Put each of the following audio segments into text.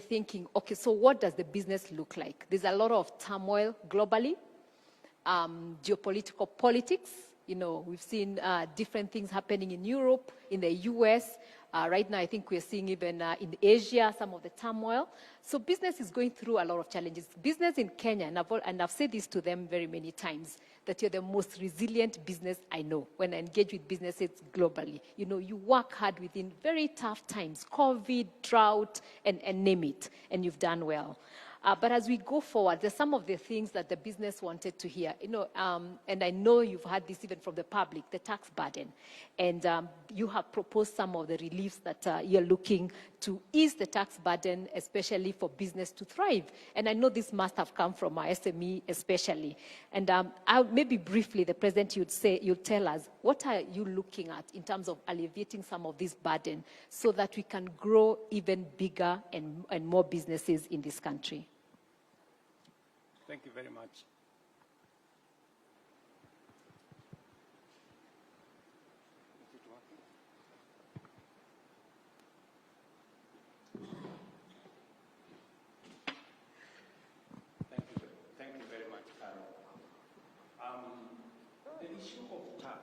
thinking, okay, so what does the business look like? There's a lot of turmoil globally, geopolitical politics. You know, we've seen different things happening in Europe, in the US. Right now, I think we're seeing even in Asia some of the turmoil. So business is going through a lot of challenges. Business in Kenya, and I've said this to them very many times, that you're the most resilient business I know when I engage with businesses globally. You know, you work hard within very tough times, COVID, drought, and name it, and you've done well. But as we go forward, there's some of the things that the business wanted to hear. You know, and I know you've heard this even from the public, the tax burden. And you have proposed some of the reliefs that you're looking to ease the tax burden, especially for business to thrive. And I know this must have come from our SME especially. And maybe briefly, the President, you'd tell us, what are you looking at in terms of alleviating some of this burden so that we can grow even bigger and more businesses in this country? Thank you very much. Thank you very much, Carol. The issue of tax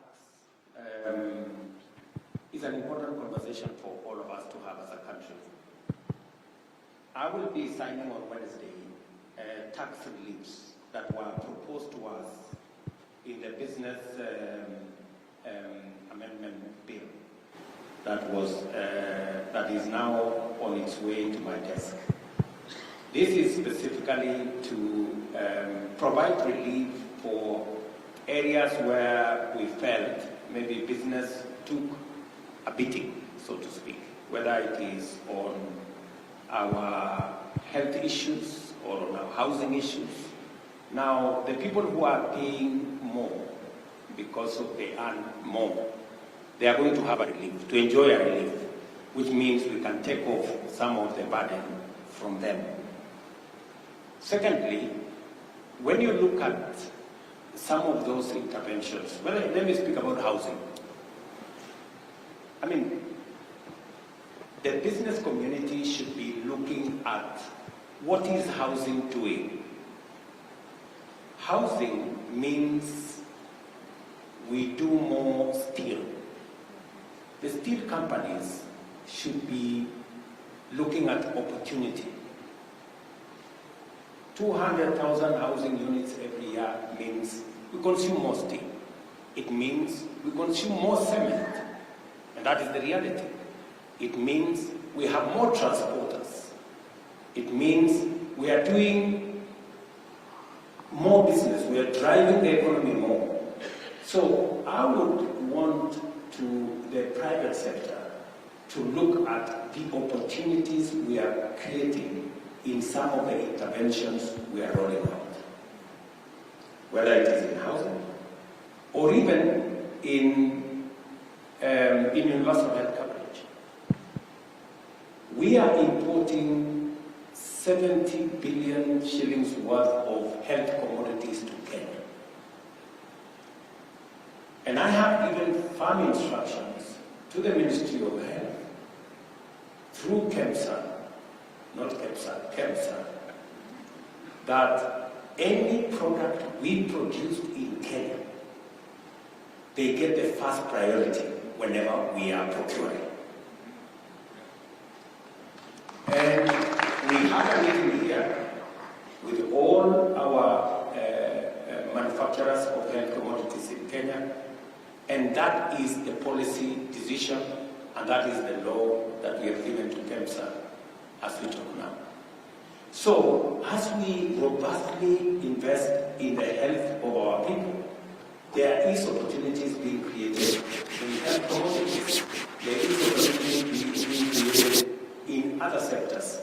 is an important conversation for all of us to have as a country. I will be signing on Wednesday tax reliefs that were proposed to us in the business amendment bill that is now on its way to my desk. This is specifically to provide relief for areas where we felt maybe business took a beating, so to speak, whether it is on our health issues or on our housing issues. Now, the people who are paying more because they earn more, they are going to have a relief, to enjoy a relief, which means we can take off some of the burden from them. Secondly, when you look at some of those interventions, well, let me speak about housing. I mean, the business community should be looking at what is housing doing. Housing means we do more steel. The steel companies should be looking at opportunity. 200,000 housing units every year means we consume more steel. It means we consume more cement, and that is the reality. It means we have more transporters. It means we are doing more business. We are driving the economy more. So I would want the private sector to look at the opportunities we are creating in some of the interventions we are rolling out, whether it is in housing or even in universal health coverage. We are importing 70 billion shillings worth of health commodities to Kenya. And I have given firm instructions to the Ministry of Health through KEMSA, not KEMSA, KEMSA, that any product we produce in Kenya, they get the first priority whenever we are procuring. And we have a meeting here with all our manufacturers of health commodities in Kenya, and that is the policy decision, and that is the law that we have given to KEMSA as we talk now. So, as we robustly invest in the health of our people, there is opportunities being created in health commodities. There is opportunities being created in other sectors.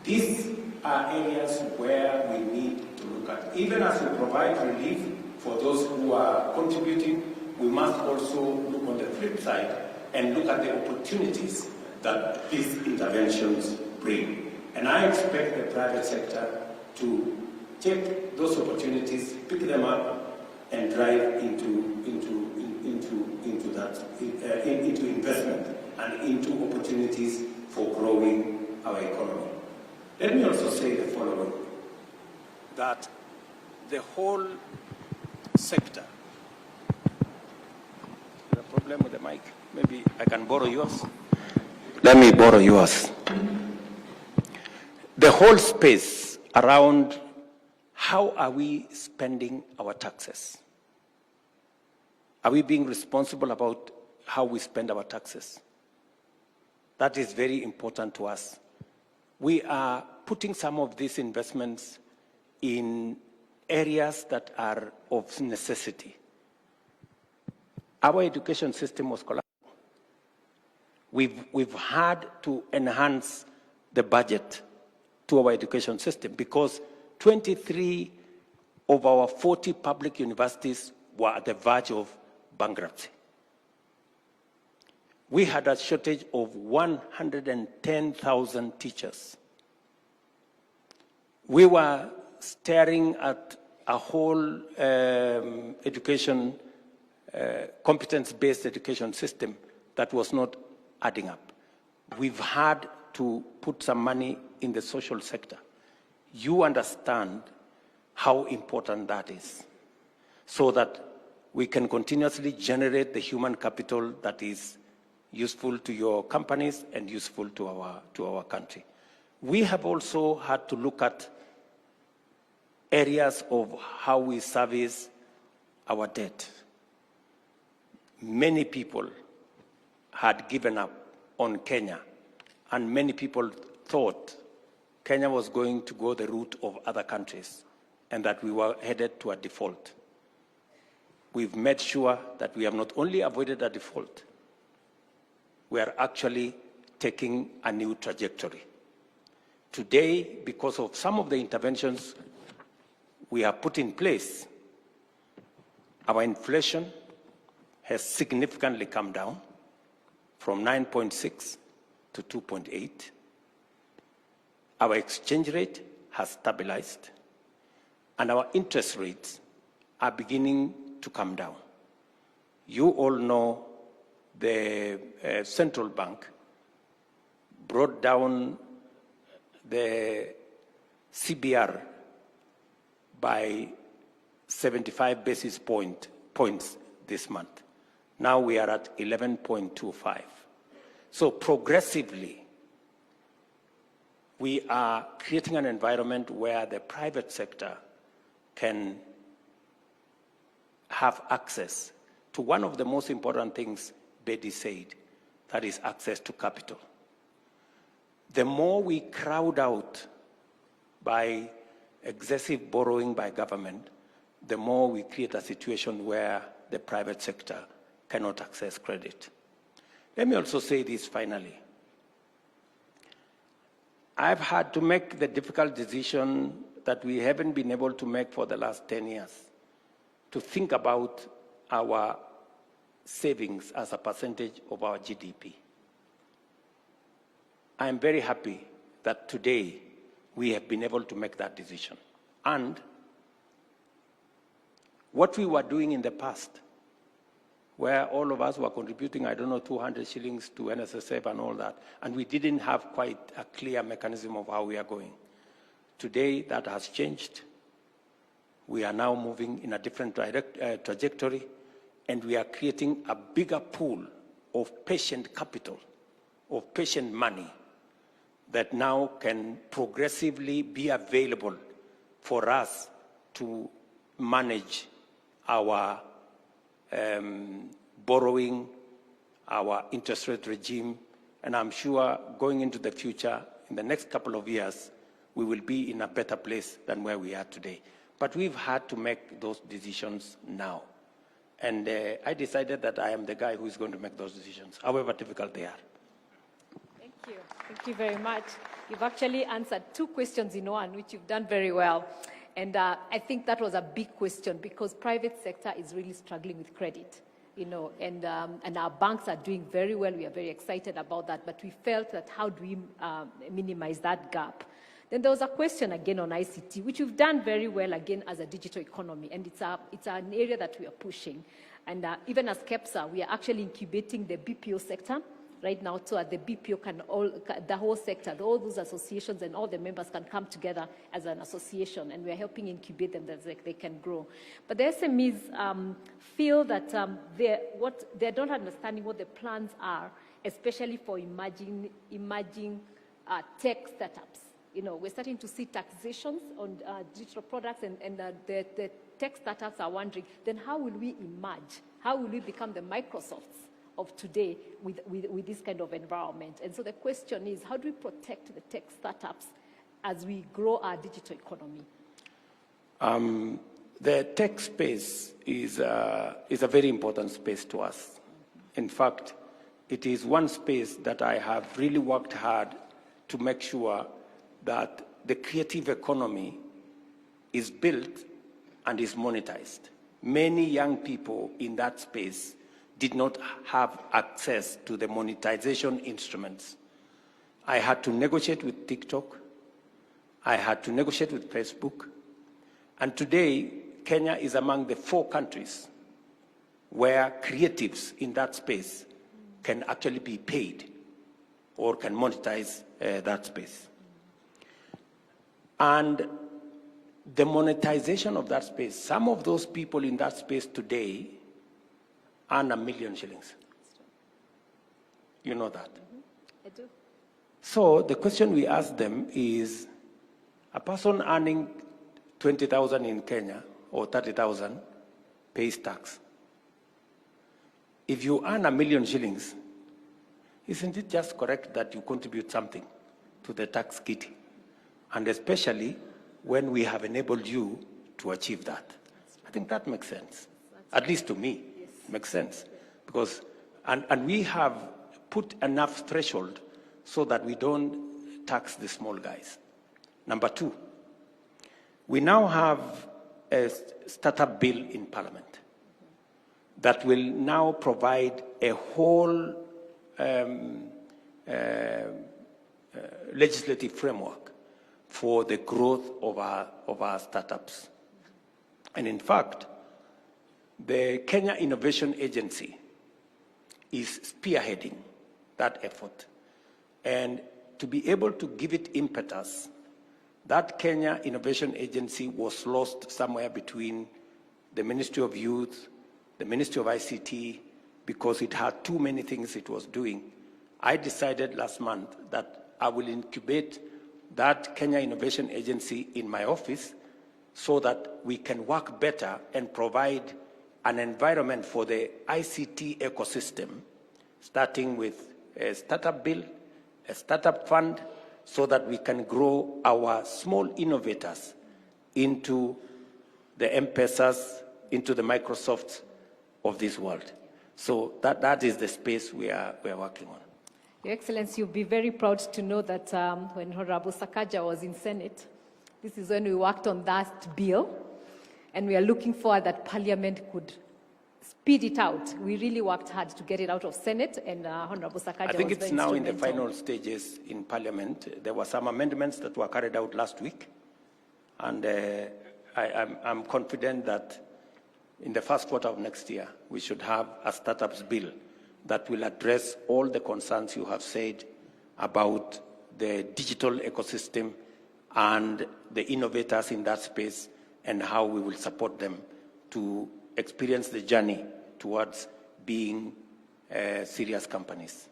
These are areas where we need to look at. Even as we provide relief for those who are contributing, we must also look on the flip side and look at the opportunities that these interventions bring. And I expect the private sector to take those opportunities, pick them up, and drive into investment and into opportunities for growing our economy. Let me also say the following, that the whole sector, the problem with the mic, maybe I can borrow yours. Let me borrow yours. The whole space around how are we spending our taxes? Are we being responsible about how we spend our taxes? That is very important to us. We are putting some of these investments in areas that are of necessity. Our education system was collapsing. We've had to enhance the budget to our education system because 23 of our 40 public universities were at the verge of bankruptcy. We had a shortage of 110,000 teachers. We were staring at a whole competence-based education system that was not adding up. We've had to put some money in the social sector. You understand how important that is, so that we can continuously generate the human capital that is useful to your companies and useful to our country. We have also had to look at areas of how we service our debt. Many people had given up on Kenya, and many people thought Kenya was going to go the route of other countries and that we were headed to a default. We've made sure that we have not only avoided a default, we are actually taking a new trajectory. Today, because of some of the interventions we have put in place, our inflation has significantly come down from 9.6 to 2.8. Our exchange rate has stabilized, and our interest rates are beginning to come down. You all know the central bank brought down the CBR by 75 basis points this month. Now we are at 11.25. So progressively, we are creating an environment where the private sector can have access to one of the most important things Betty said, that is access to capital. The more we crowd out by excessive borrowing by government, the more we create a situation where the private sector cannot access credit. Let me also say this finally. I've had to make the difficult decision that we haven't been able to make for the last 10 years, to think about our savings as a percentage of our GDP. I'm very happy that today we have been able to make that decision. And what we were doing in the past, where all of us were contributing, 200 shillings to NSSF and all that, and we didn't have quite a clear mechanism of how we are going. Today, that has changed. We are now moving in a different trajectory, and we are creating a bigger pool of patient capital, of patient money, that now can progressively be available for us to manage our borrowing, our interest rate regime, and I'm sure going into the future, in the next couple of years, we will be in a better place than where we are today. But we've had to make those decisions now. And I decided that I am the guy who is going to make those decisions, however difficult they are. Thank you. Thank you very much. You've actually answered two questions in one, which you've done very well. And I think that was a big question because private sector is really struggling with credit, and our banks are doing very well. We are very excited about that, but we felt that how do we minimize that gap? Then there was a question again on ICT, which we've done very well again as a digital economy, and it's an area that we are pushing. And even as KEPSA, we are actually incubating the BPO sector right now so that the BPO the whole sector, all those associations and all the members can come together as an association, and we're helping incubate them that they can grow. But the SMEs feel that they're not understanding what the plans are, especially for emerging tech startups. You know, we're starting to see taxations on digital products, and the tech startups are wondering, then how will we emerge? How will we become the Microsofts of today with this kind of environment? And so the question is, how do we protect the tech startups as we grow our digital economy? The tech space is a very important space to us. In fact, it is one space that I have really worked hard to make sure that the creative economy is built and is monetized. Many young people in that space did not have access to the monetization instruments. I had to negotiate with TikTok. I had to negotiate with Facebook. And today, Kenya is among the 4 countries where creatives in that space can actually be paid or can monetize that space. And the monetization of that space, some of those people in that space today earn $1 million shillings. You know that? I do. So the question we ask them is, a person earning 20,000 in Kenya or 30,000 pays tax. If you earn $1 million shillings, isn't it just correct that you contribute something to the tax kitty? And especially when we have enabled you to achieve that. I think that makes sense. At least to me, yes. Makes sense. Because, and we have put enough threshold so that we don't tax the small guys. Number 2, we now have a startup bill in Parliament that will now provide a whole legislative framework for the growth of our startups. And in fact, the Kenya Innovation Agency is spearheading that effort. And to be able to give it impetus, that Kenya Innovation Agency was lost somewhere between the Ministry of Youth, the Ministry of ICT, because it had too many things it was doing. I decided last month that I will incubate that Kenya Innovation Agency in my office so that we can work better and provide an environment for the ICT ecosystem, starting with a startup bill, a startup fund, so that we can grow our small innovators into the M-Pesas, into the Microsofts of this world. So that is the space we are working on. Your Excellency, you'll be very proud to know that when Honorable Sakaja was in Senate, this is when we worked on that bill, and we are looking forward that Parliament could speed it out. We really worked hard to get it out of Senate, and Honorable Sakaja was very instrumental. I think it's now in the final stages in Parliament. There were some amendments that were carried out last week, and I'm confident that in the first quarter of next year, we should have a startups bill that will address all the concerns you have said about the digital ecosystem and the innovators in that space and how we will support them to experience the journey towards being serious companies.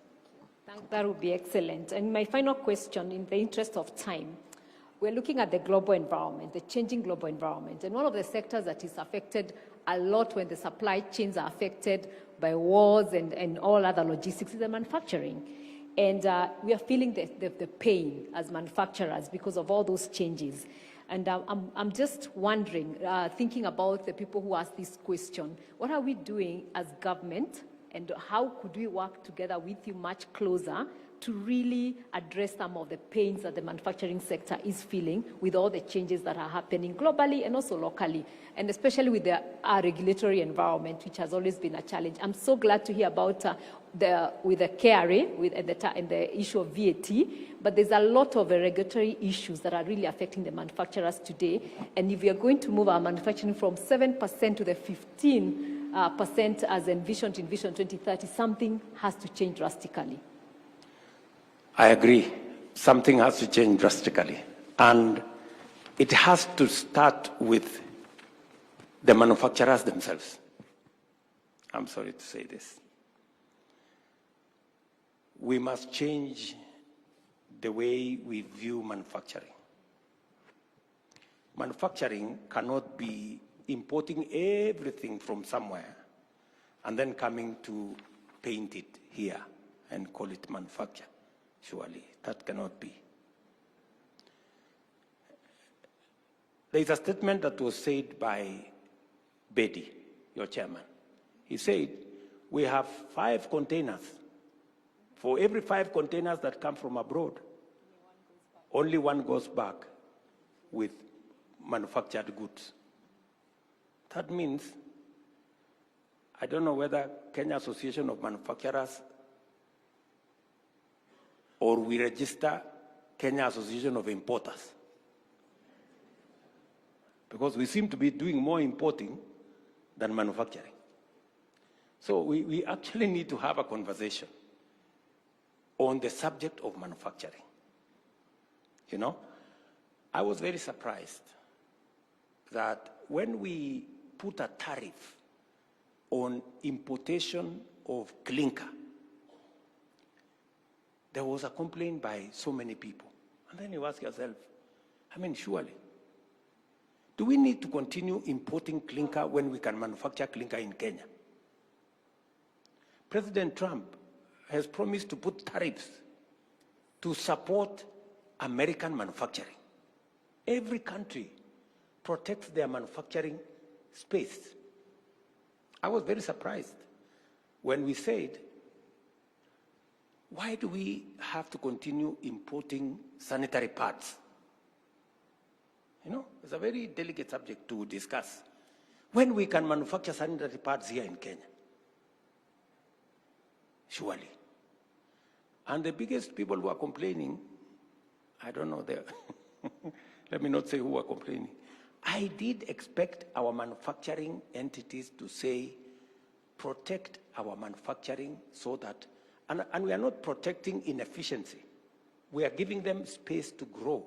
That would be excellent. And my final question, in the interest of time, we're looking at the global environment, the changing global environment. And one of the sectors that is affected a lot when the supply chains are affected by wars and all other logistics is the manufacturing. And we are feeling the pain as manufacturers because of all those changes. And I'm just wondering, thinking about the people who ask this question, what are we doing as government, and how could we work together with you much closer to really address some of the pains that the manufacturing sector is feeling with all the changes that are happening globally and also locally, and especially with our regulatory environment, which has always been a challenge. I'm so glad to hear about with the KRA and the issue of VAT, but there's a lot of regulatory issues that are really affecting the manufacturers today. And if we are going to move our manufacturing from 7% to the 15% as envisioned in Vision 2030, something has to change drastically. I agree. Something has to change drastically. And it has to start with the manufacturers themselves. I'm sorry to say this. We must change the way we view manufacturing. Manufacturing cannot be importing everything from somewhere and then coming to paint it here and call it manufacture. Surely, that cannot be. There is a statement that was said by Betty, your chairman. He said, we have 5 containers. For every 5 containers that come from abroad, only one goes back with manufactured goods. That means, I don't know whether Kenya Association of Manufacturers or we register Kenya Association of Importers. Because we seem to be doing more importing than manufacturing. So we actually need to have a conversation on the subject of manufacturing. You know, I was very surprised that when we put a tariff on importation of clinker, there was a complaint by so many people. And then you ask yourself, I mean, surely, do we need to continue importing clinker when we can manufacture clinker in Kenya? President Trump has promised to put tariffs to support American manufacturing. Every country protects their manufacturing space. I was very surprised when we said, why do we have to continue importing sanitary pads? You know, it's a very delicate subject to discuss. When we can manufacture sanitary pads here in Kenya, surely. And the biggest people who are complaining, I don't know, let me not say who are complaining. I did expect our manufacturing entities to say, protect our manufacturing so that, and we are not protecting inefficiency. We are giving them space to grow,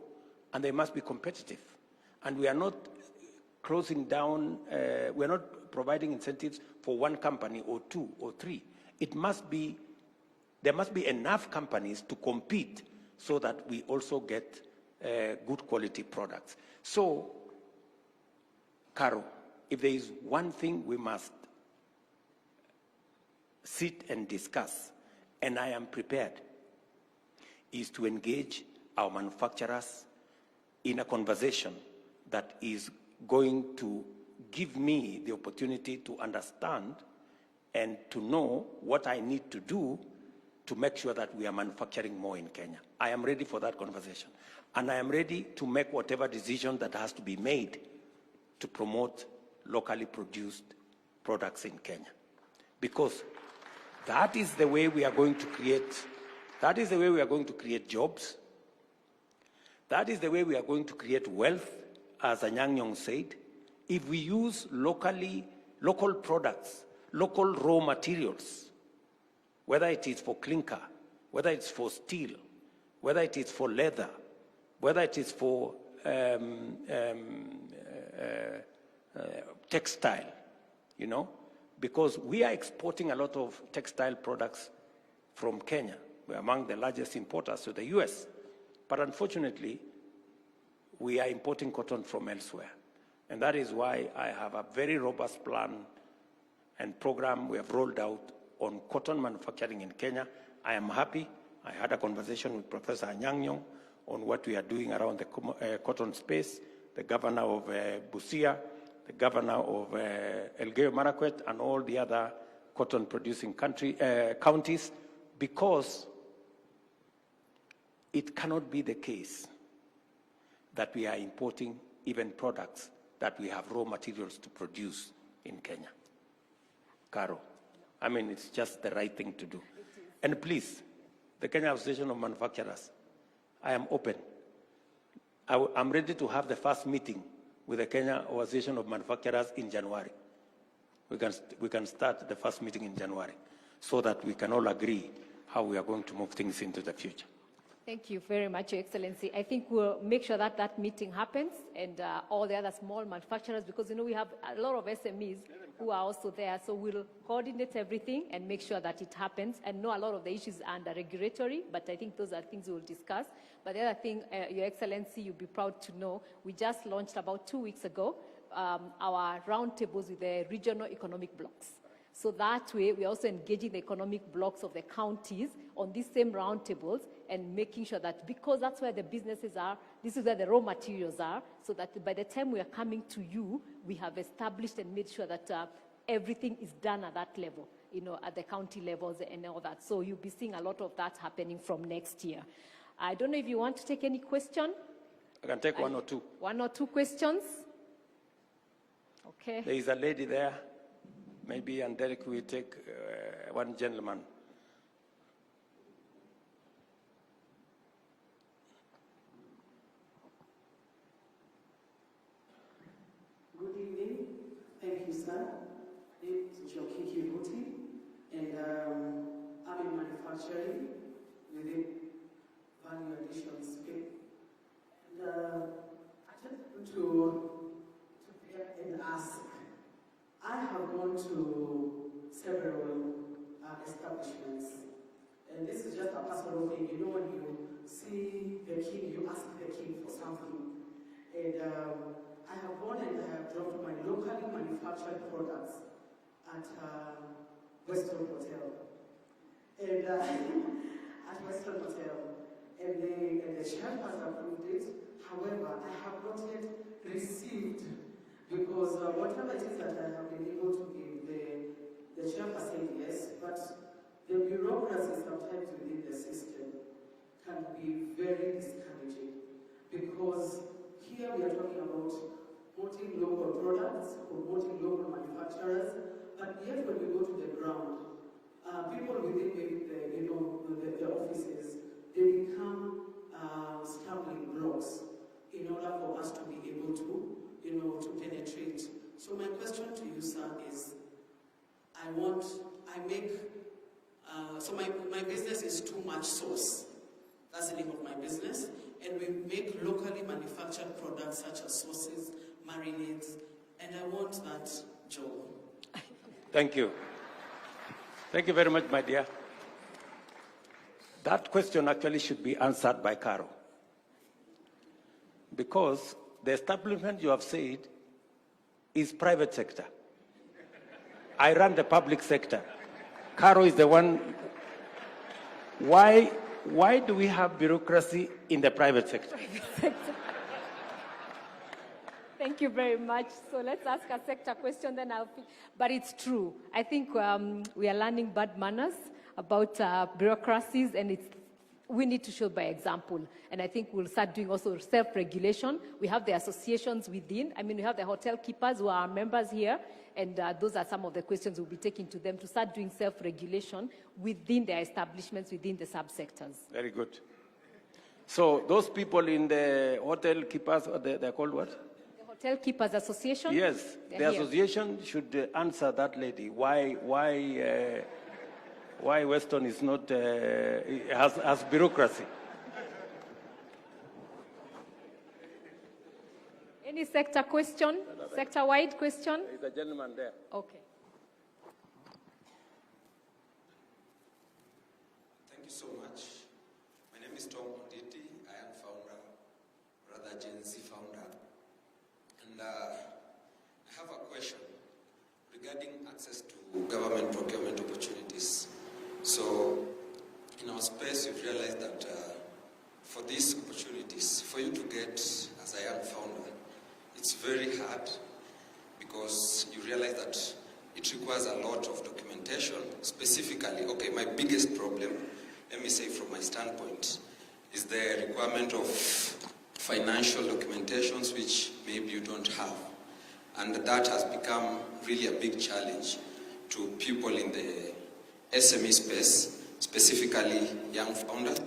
and they must be competitive. And we are not closing down, we are not providing incentives for one company or 2 or 3. It must be, there must be enough companies to compete so that we also get good quality products. So, Caro, if there is one thing we must sit and discuss, and I am prepared, is to engage our manufacturers in a conversation that is going to give me the opportunity to understand and to know what I need to do to make sure that we are manufacturing more in Kenya. I am ready for that conversation. And I am ready to make whatever decision that has to be made to promote locally produced products in Kenya. Because that is the way we are going to create, that is the way we are going to create jobs. That is the way we are going to create wealth, as Anyang' Nyong'o said. If we use local products, local raw materials, whether it is for clinker, whether it's for steel, whether it is for leather, whether it is for textile, you know, because we are exporting a lot of textile products from Kenya. We're among the largest importers to the US. But unfortunately, we are importing cotton from elsewhere. And that is why I have a very robust plan and program we have rolled out on cotton manufacturing in Kenya. I am happy. I had a conversation with Professor Anyang' Nyong'o on what we are doing around the cotton space, the governor of Busia, the governor of Elgeyo Marakwet, and all the other cotton-producing counties, because it cannot be the case that we are importing even products that we have raw materials to produce in Kenya. Caro, I mean, it's just the right thing to do. And please, the Kenya Association of Manufacturers, I am open. I'm ready to have the first meeting with the Kenya Association of Manufacturers in January. We can start the first meeting in January so that we can all agree how we are going to move things into the future. Thank you very much, Your Excellency. I think we'll make sure that that meeting happens and all the other small manufacturers, because, we have a lot of SMEs who are also there. So we'll coordinate everything and make sure that it happens. And know a lot of the issues are under regulatory, but I think those are things we'll discuss. But the other thing, Your Excellency, you'll be proud to know, we just launched about 2 weeks ago our roundtables with the regional economic blocks. So that way, we're also engaging the economic blocks of the counties on these same roundtables and making sure that, because that's where the businesses are, this is where the raw materials are, so that by the time we are coming to you, we have established and made sure that everything is done at that level, at the county levels and all that. So you'll be seeing a lot of that happening from next year. I don't know if you want to take any question. I can take one or two. One or two questions. Okay. There is a lady there. Maybe, and Derek will take one gentleman. Good evening. Thank you, sir. It's Jokiki Ruti, and I'm in manufacturing within value addition space. And I just want to and ask. I have gone to several establishments, and this is just a personal thing. When you see the king, you ask the king for something. And I have gone and I have dropped my locally manufactured products at Western Hotel. And at Western Hotel. And the chef has approved it. However, I have not yet received, because whatever it is that I have been able to give, the chef has said yes, but the bureaucracy sometimes within the system can be very discouraging, because here we are talking about promoting local products, promoting local manufacturers, but yet when we go to the ground, people within the offices, they become stumbling blocks in order for us to be able to to penetrate. So my question to you, sir, is my business is Too Much Sauce. That's the name of my business. And we make locally manufactured products such as sauces, marinades, and I want that job. Thank you. Thank you very much, my dear. That question actually should be answered by Caro. Because the establishment you have said is private sector. I run the public sector. Caro is the one. Why do we have bureaucracy in the private sector? Thank you very much. So let's ask a sector question, then but it's true. I think we are learning bad manners about bureaucracies, and we need to show by example. And I think we'll start doing also self-regulation. We have the associations within. We have the hotel keepers who are our members here, and those are some of the questions we'll be taking to them to start doing self-regulation within their establishments, within the subsectors. Very good. So those people in the hotel keepers, they're called what? The Hotel Keepers Association? Yes, the association should answer that lady. Why Western is not, has bureaucracy. Any sector question? Sector-wide question? There's a gentleman there. Okay. Thank you so much. My name is Tom Onditi. I am founder, rather Gen Z founder. And I have a question regarding access to government procurement opportunities. So, in our space, we've realized that for these opportunities, for you to get, as a young founder, it's very hard, because you realize that it requires a lot of documentation. Specifically, okay, my biggest problem, let me say from my standpoint, is the requirement of financial documentations which maybe you don't have. And that has become really a big challenge to people in the SME space, specifically young founders.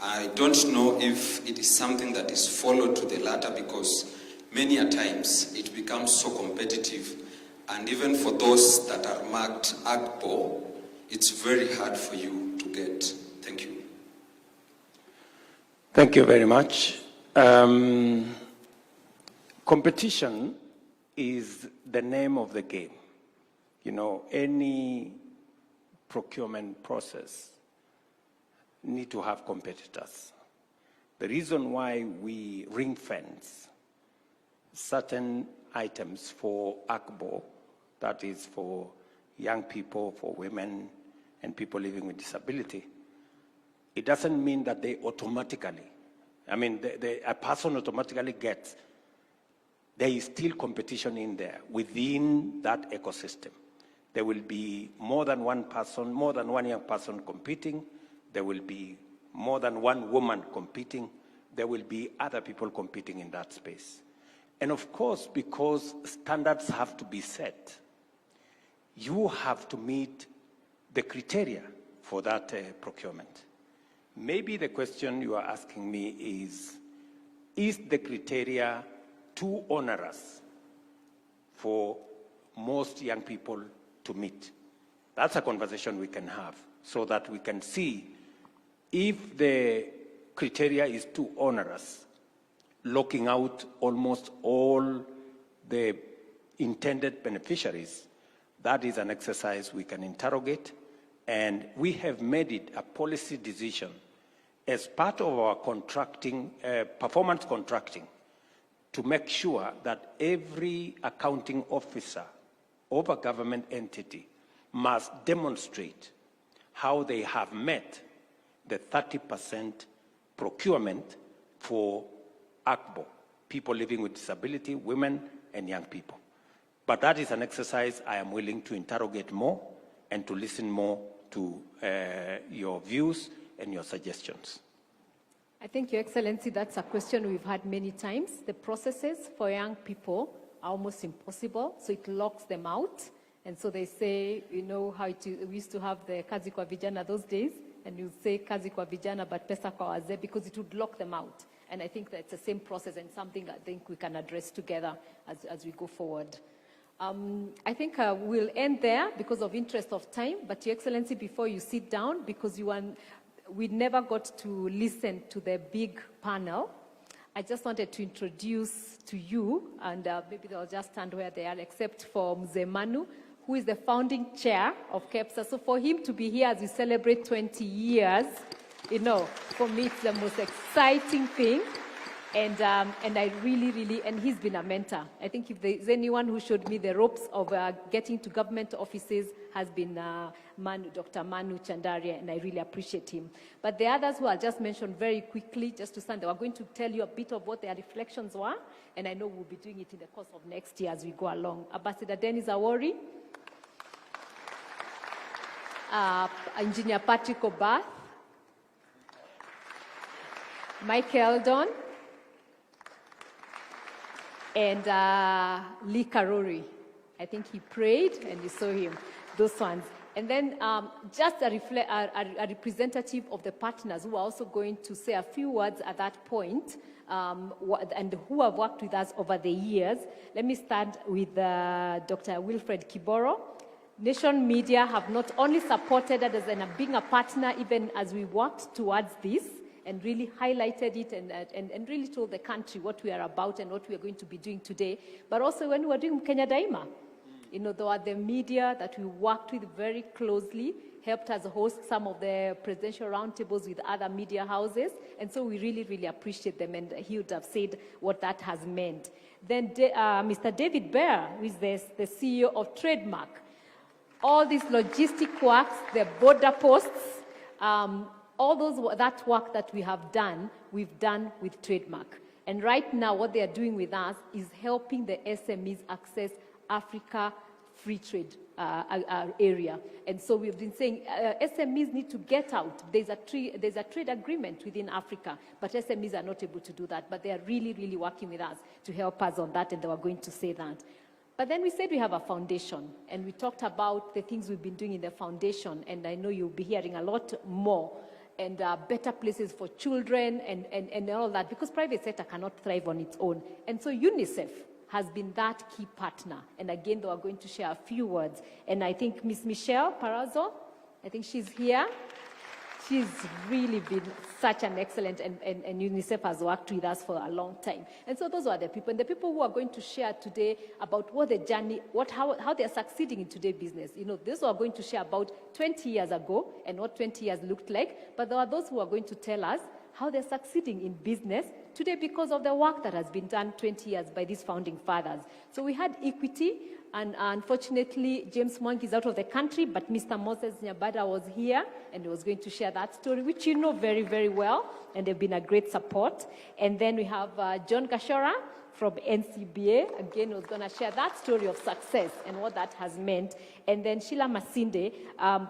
I don't know if it is something that is followed to the latter, because many a times it becomes so competitive, and even for those that are marked AGPO, it's very hard for you to get. Thank you. Thank you very much. Competition is the name of the game. You know, any procurement process need to have competitors. The reason why we ring fence certain items for ACBO, that is for young people, for women, and people living with disability, it doesn't mean that they automatically, a person automatically gets. There is still competition in there within that ecosystem. There will be more than one person, more than one young person competing. There will be more than one woman competing. There will be other people competing in that space. And of course, because standards have to be set, you have to meet the criteria for that procurement. Maybe the question you are asking me is the criteria too onerous for most young people to meet? That's a conversation we can have so that we can see if the criteria is too onerous, locking out almost all the intended beneficiaries. That is an exercise we can interrogate, and we have made it a policy decision as part of our contracting, performance contracting, to make sure that every accounting officer of a government entity must demonstrate how they have met the 30% procurement for ACBO, people living with disability, women and young people. But that is an exercise I am willing to interrogate more and to listen more to your views and your suggestions. I think, Your Excellency, that's a question we've had many times. The processes for young people are almost impossible, so it locks them out. And so they say, you know how we used to have the kazi kwa vijana those days, and you say kazi kwa vijana but pesa kwa wazee, because it would lock them out. And I think that's the same process and something I think we can address together as we go forward. I think we'll end there because of interest of time, but Your Excellency, before you sit down, because we never got to listen to the big panel, I just wanted to introduce to you, and maybe they'll just stand where they are, except for Mzee Manu, who is the founding chair of KEPSA. So for him to be here as we celebrate 20 years, you know, for me it's the most exciting thing. And I really, and he's been a mentor. I think if there's anyone who showed me the ropes of getting to government offices has been Dr. Manu Chandaria, and I really appreciate him. But the others who I'll just mention very quickly, just to stand, they were going to tell you a bit of what their reflections were, and I know we'll be doing it in the course of next year as we go along. Ambassador Dennis Awori, Engineer Patrick Obath, Mike Eldon, and Lee Karori. I think he prayed and you saw him, those ones. And then just a representative of the partners who are also going to say a few words at that point, and who have worked with us over the years. Let me start with Dr. Wilfred Kiboro. Nation Media have not only supported us as being a partner even as we worked towards this, and really highlighted it and really told the country what we are about and what we are going to be doing today. But also when we were doing Kenya Daima, you know, there were the media that we worked with very closely, helped us host some of the presidential roundtables with other media houses. And so we really appreciate them, and he would have said what that has meant. Then Mr. David Bear, who is the CEO of Trademark. All these logistic works, the border posts, all that work that we have done, we've done with Trademark. And right now, what they are doing with us is helping the SMEs access Africa free trade area. And so we've been saying SMEs need to get out. There's a trade agreement within Africa, but SMEs are not able to do that. But they are really working with us to help us on that, and they were going to say that. But then we said we have a foundation, and we talked about the things we've been doing in the foundation, and I know you'll be hearing a lot more, and better places for children and all that, because private sector cannot thrive on its own. And so UNICEF has been that key partner. And again, they are going to share a few words. And I think Miss Michelle Parazzo, I think she's here. She's really been such an excellent, and UNICEF has worked with us for a long time. And so those are the people, and the people who are going to share today about what the journey, how they're succeeding in today's business. You know, those who are going to share about 20 years ago and what 20 years looked like, but there are those who are going to tell us how they're succeeding in business today because of the work that has been done 20 years by these founding fathers. So we had equity, and unfortunately, James Mwangi is out of the country, but Mr. Moses Nyabada was here, and he was going to share that story, which you know very, very well, and they've been a great support. And then we have John Gashora from NCBA, again, who's going to share that story of success and what that has meant. And then Sheila Masinde,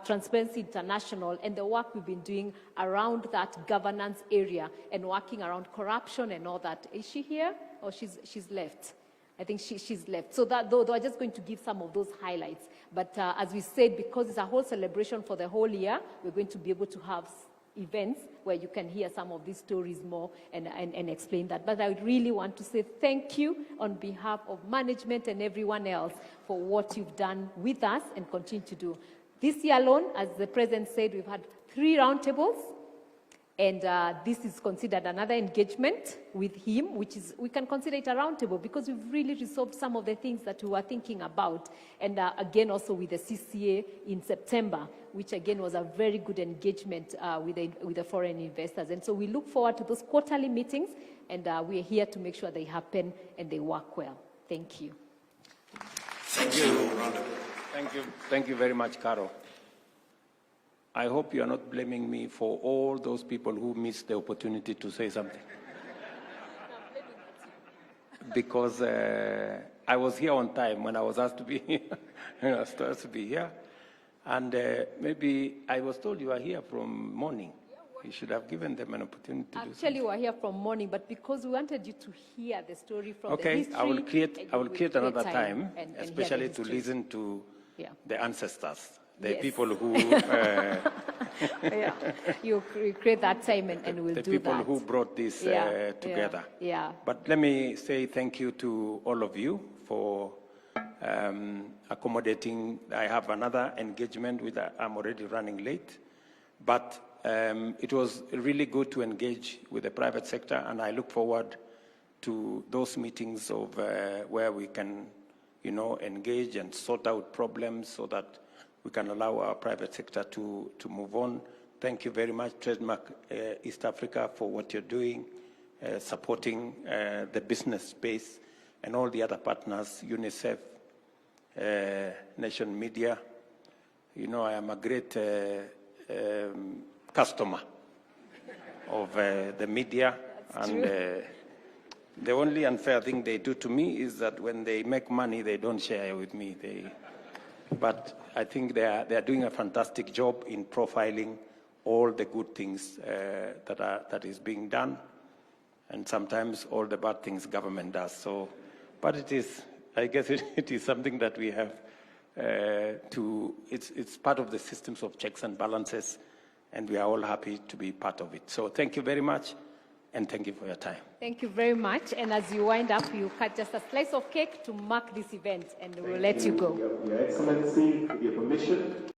Transparency International, and the work we've been doing around that governance area and working around corruption and all that. Is she here? Or she's left? I think she's left. So that, though I'm just going to give some of those highlights. But as we said, because it's a whole celebration for the whole year, we're going to be able to have events where you can hear some of these stories more and explain that. But I would really want to say thank you on behalf of management and everyone else for what you've done with us and continue to do. This year alone, as the President said, we've had 3 roundtables. And this is considered another engagement with him, which is, we can consider it a roundtable because we've really resolved some of the things that we were thinking about. And again, also with the CCA in September, which again was a very good engagement with the foreign investors. And so we look forward to those quarterly meetings, and we're here to make sure they happen and they work well. Thank you. Thank you, Rhonda. Thank you very much, Carol. I hope you are not blaming me for all those people who missed the opportunity to say something. Because I was here on time when I was asked to be here. I was asked to be here. And maybe I was told you are here from morning. You should have given them an opportunity to do something. Actually, we're here from morning, but because we wanted you to hear the story from the history. Okay, I will create another time, and especially to listen to the ancestors. The Yes. people who... You create that time and we'll do that. The people who brought this together. Yeah. But let me say thank you to all of you for accommodating. I have another engagement with, I'm already running late. But it was really good to engage with the private sector, and I look forward to those meetings of where we can, you know, engage and sort out problems so that we can allow our private sector to move on. Thank you very much, Trademark East Africa, for what you're doing, supporting the business space, and all the other partners, UNICEF, Nation Media. You know, I am a great customer of the media. That's and true. The only unfair thing they do to me is that when they make money, they don't share with me. But I think they are doing a fantastic job in profiling all the good things that is being done, and sometimes all the bad things government does. So, but it is, I guess it is something that we have it's part of the systems of checks and balances, and we are all happy to be part of it. So thank you very much, and thank you for your time. Thank you very much. And as you wind up, you cut just a slice of cake to mark this event, and we'll let you go. Your Excellency, with your permission.